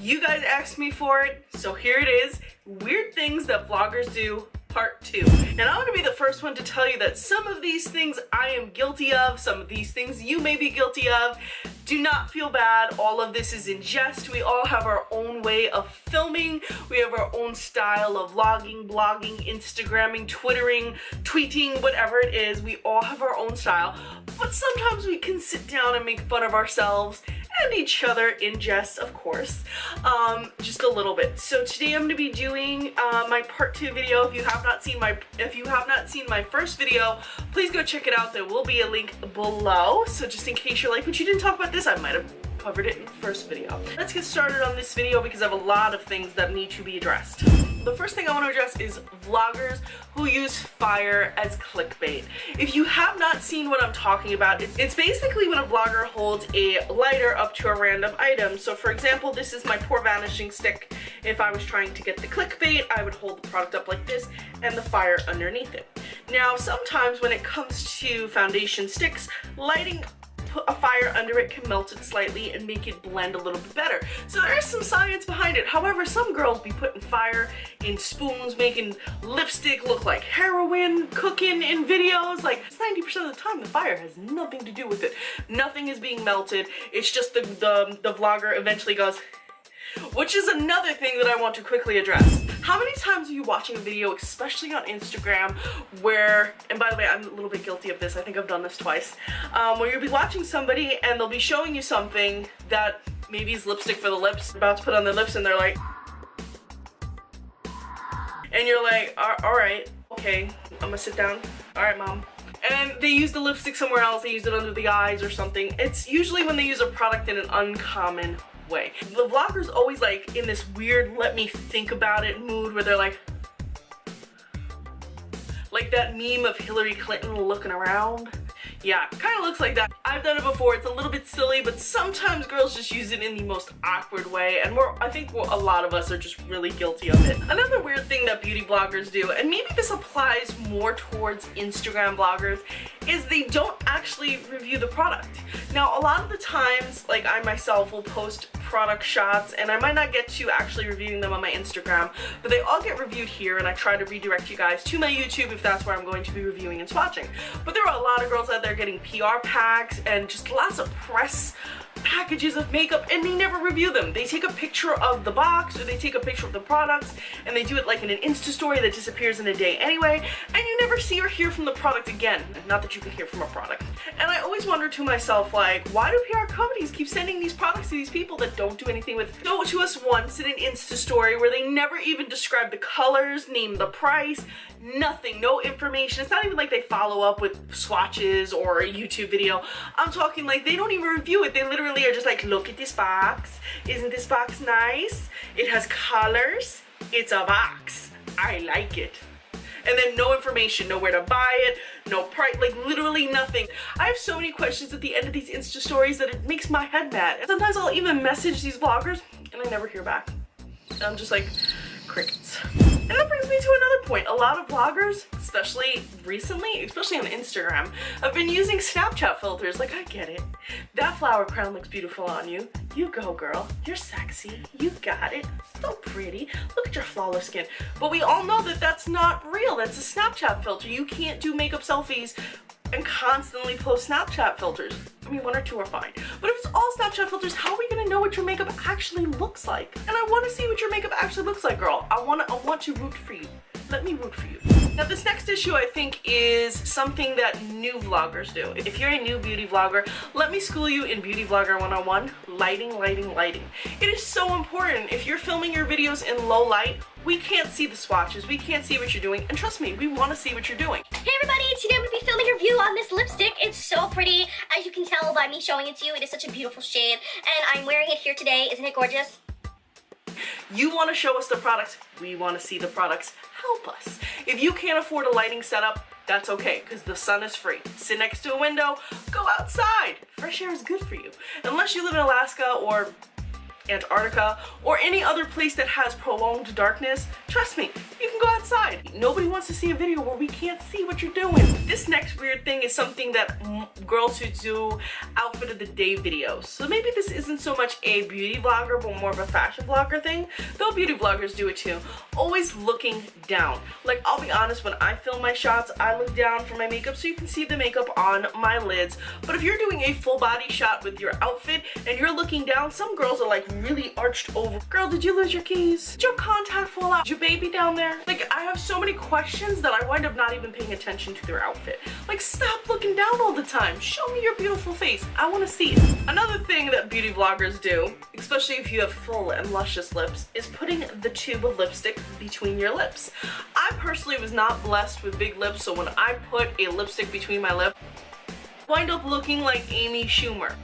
You guys asked me for it, so here it is. Weird things that vloggers do, part 2. And I'm gonna be the first one to tell you that some of these things I am guilty of, some of these things you may be guilty of. Do not feel bad, all of this is in jest. We all have our own way of filming. We have our own style of vlogging, blogging, Instagramming, Twittering, tweeting, whatever it is. We all have our own style, but sometimes we can sit down and make fun of ourselves and each other in jest, of course, just a little bit. So today I'm going to be doing my part 2 video. If you have not seen my first video, please go check it out. There will be a link below. So just in case you're like, but you didn't talk about this, I might have covered it in the first video. Let's get started on this video because I have a lot of things that need to be addressed. The first thing I want to address is vloggers who use fire as clickbait. If you have not seen what I'm talking about, it's basically when a vlogger holds a lighter up to a random item. So for example, this is my poor vanishing stick. If I was trying to get the clickbait, I would hold the product up like this and the fire underneath it. Now, sometimes when it comes to foundation sticks, lighting a fire under it can melt it slightly and make it blend a little bit better. So there is some science behind it. However, some girls be putting fire in spoons, making lipstick look like heroin, cooking in videos. Like 90% of the time, the fire has nothing to do with it. Nothing is being melted. It's just the vlogger eventually goes, which is another thing that I want to quickly address. How many times are you watching a video, especially on Instagram, where, and by the way, I'm a little bit guilty of this, I think I've done this twice, where you'll be watching somebody and they'll be showing you something that maybe is lipstick for the lips, about to put on their lips, and they're like, and you're like, all right, okay, I'm gonna sit down. All right, mom. And they use the lipstick somewhere else, they use it under the eyes or something. It's usually when they use a product in an uncommon way. The vloggers always like in this weird let me think about it mood where they're like that meme of Hillary Clinton looking around. Yeah, kind of looks like that. I've done it before. It's a little bit silly, but sometimes girls just use it in the most awkward way, and I think a lot of us are just really guilty of it. Another weird thing that beauty bloggers do, and maybe this applies more towards Instagram bloggers, is they don't actually review the product. Now, a lot of the times, like I myself will post product shots, and I might not get to actually reviewing them on my Instagram, but they all get reviewed here, and I try to redirect you guys to my YouTube if that's where I'm going to be reviewing and swatching. But there are a lot of girls out there getting PR packs and just lots of press packages of makeup, and they never review them. They take a picture of the box or they take a picture of the products and they do it like in an Insta story that disappears in a day anyway, and you never see or hear from the product again. Not that you can hear from a product. And I always wonder to myself, like, why do PR companies keep sending these products to these people that don't do anything with it? Show it to us once in an Insta story where they never even describe the colors, name the price, nothing, no information. It's not even like they follow up with swatches or a YouTube video. I'm talking like they don't even review it. They literally are just like, look at this box. Isn't this box nice? It has colors. It's a box. I like it. And then no information, nowhere to buy it, no price, like literally nothing. I have so many questions at the end of these Insta stories that it makes my head mad. And sometimes I'll even message these vloggers and I never hear back. And I'm just like, crickets. And that brings me to another point. A lot of vloggers, especially recently, especially on Instagram, have been using Snapchat filters. Like, I get it. That flower crown looks beautiful on you. You go, girl. You're sexy. You got it. So pretty. Look at your flawless skin. But we all know that that's not real. That's a Snapchat filter. You can't do makeup selfies and constantly post Snapchat filters. I mean, 1 or 2 are fine. But if it's all Snapchat filters, how are we gonna know what your makeup actually looks like? And I wanna see what your makeup actually looks like, girl. I want to root for you. Let me root for you. Now, this next issue I think is something that new vloggers do. If you're a new beauty vlogger, let me school you in Beauty Vlogger 101, lighting, lighting, lighting. It is so important. If you're filming your videos in low light, we can't see the swatches, we can't see what you're doing, and trust me, we want to see what you're doing. Hey everybody, today I'm going to be filming a review on this lipstick. It's so pretty. As you can tell by me showing it to you, it is such a beautiful shade, and I'm wearing it here today. Isn't it gorgeous? You want to show us the products, we want to see the products. Help us. If you can't afford a lighting setup, that's okay, because the sun is free. Sit next to a window, go outside. Fresh air is good for you. Unless you live in Alaska or Antarctica or any other place that has prolonged darkness, trust me, you can go outside. Nobody wants to see a video where we can't see what you're doing. This next weird thing is something that girls who do outfit of the day videos. So maybe this isn't so much a beauty vlogger, but more of a fashion vlogger thing, though beauty vloggers do it too. Always looking down. Like, I'll be honest, when I film my shots, I look down for my makeup so you can see the makeup on my lids. But if you're doing a full body shot with your outfit and you're looking down, some girls are like really arched over. Girl, did you lose your keys? Did your contact fall out? Is your baby down there? Like, I have so many questions that I wind up not even paying attention to their outfit. Like, stop looking down all the time. Show me your beautiful face. I want to see it. Another thing that beauty vloggers do, especially if you have full and luscious lips, is putting the tube of lipstick between your lips. I personally was not blessed with big lips, so when I put a lipstick between my lips, I wind up looking like Amy Schumer.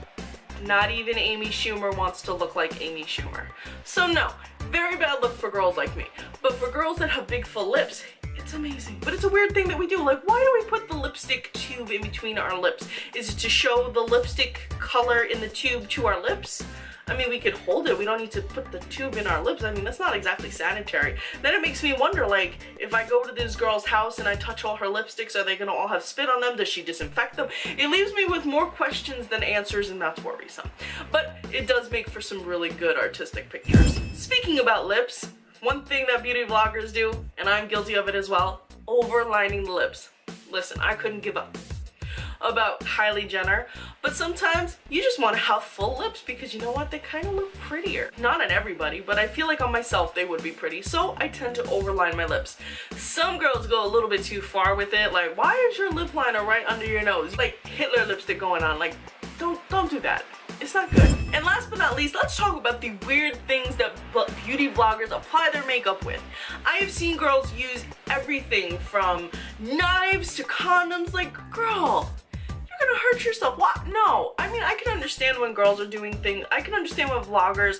Not even Amy Schumer wants to look like Amy Schumer. So no, very bad look for girls like me. But for girls that have big full lips, it's amazing. But it's a weird thing that we do. Like, why do we put the lipstick tube in between our lips? Is it to show the lipstick color in the tube to our lips? I mean, we could hold it. We don't need to put the tube in our lips. I mean, that's not exactly sanitary. Then it makes me wonder, like, if I go to this girl's house and I touch all her lipsticks, are they gonna all have spit on them? Does she disinfect them? It leaves me with more questions than answers, and that's worrisome. But it does make for some really good artistic pictures. Speaking about lips, one thing that beauty vloggers do, and I'm guilty of it as well, overlining the lips. Listen, I couldn't give up about Kylie Jenner, but sometimes you just want to have full lips because you know what, they kind of look prettier. Not on everybody, but I feel like on myself they would be pretty, so I tend to overline my lips. Some girls go a little bit too far with it, like, why is your lip liner right under your nose? Like Hitler lipstick going on. Like, don't do that. It's not good. And last but not least, let's talk about the weird things that beauty vloggers apply their makeup with. I have seen girls use everything from knives to condoms. Like, girl, you're gonna hurt yourself. What? No. I mean, I can understand when girls are doing things. I can understand when vloggers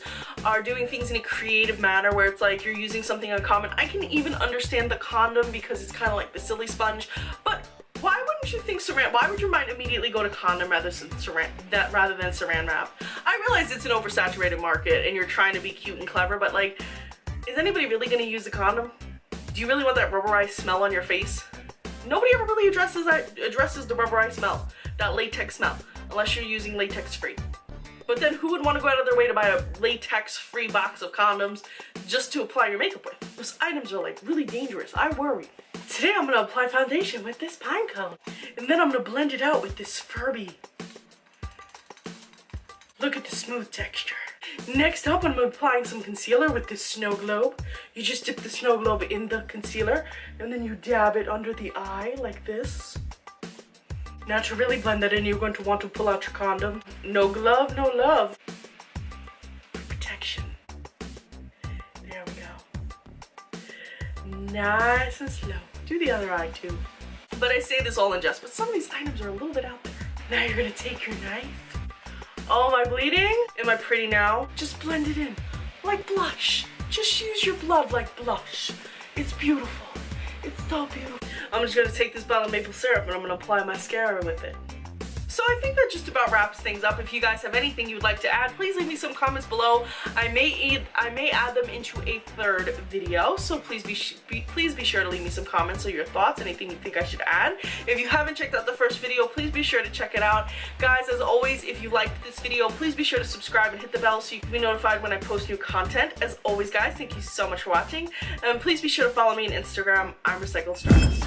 are doing things in a creative manner where it's like you're using something uncommon. I can even understand the condom because it's kind of like the silly sponge. But why wouldn't you think saran? Why would your mind immediately go to condom rather than saran wrap? I realize it's an oversaturated market and you're trying to be cute and clever, but like, is anybody really gonna use a condom? Do you really want that rubberized smell on your face? Nobody ever really addresses the rubberized smell, that latex smell, unless you're using latex free. But then who would want to go out of their way to buy a latex free box of condoms just to apply your makeup with? Those items are like really dangerous. I worry. Today I'm gonna apply foundation with this pine cone, and then I'm gonna blend it out with this Furby. Look at the smooth texture. Next up, I'm applying some concealer with this snow globe. You just dip the snow globe in the concealer, and then you dab it under the eye like this. Now to really blend that in, you're going to want to pull out your condom. No glove, no love. Protection. There we go. Nice and slow. Do the other eye too. But I say this all in jest, but some of these items are a little bit out there. Now you're gonna take your knife. Oh, am I bleeding? Am I pretty now? Just blend it in, like blush. Just use your blood like blush. It's beautiful. It's so beautiful. I'm just gonna take this bottle of maple syrup and I'm gonna apply mascara with it. So I think that just about wraps things up. If you guys have anything you'd like to add, please leave me some comments below. I may add them into a third video, so please be sure to leave me some comments or your thoughts, anything you think I should add. If you haven't checked out the first video, please be sure to check it out. Guys, as always, if you liked this video, please be sure to subscribe and hit the bell so you can be notified when I post new content. As always, guys, thank you so much for watching, and please be sure to follow me on Instagram. I'm Recycled Stardust.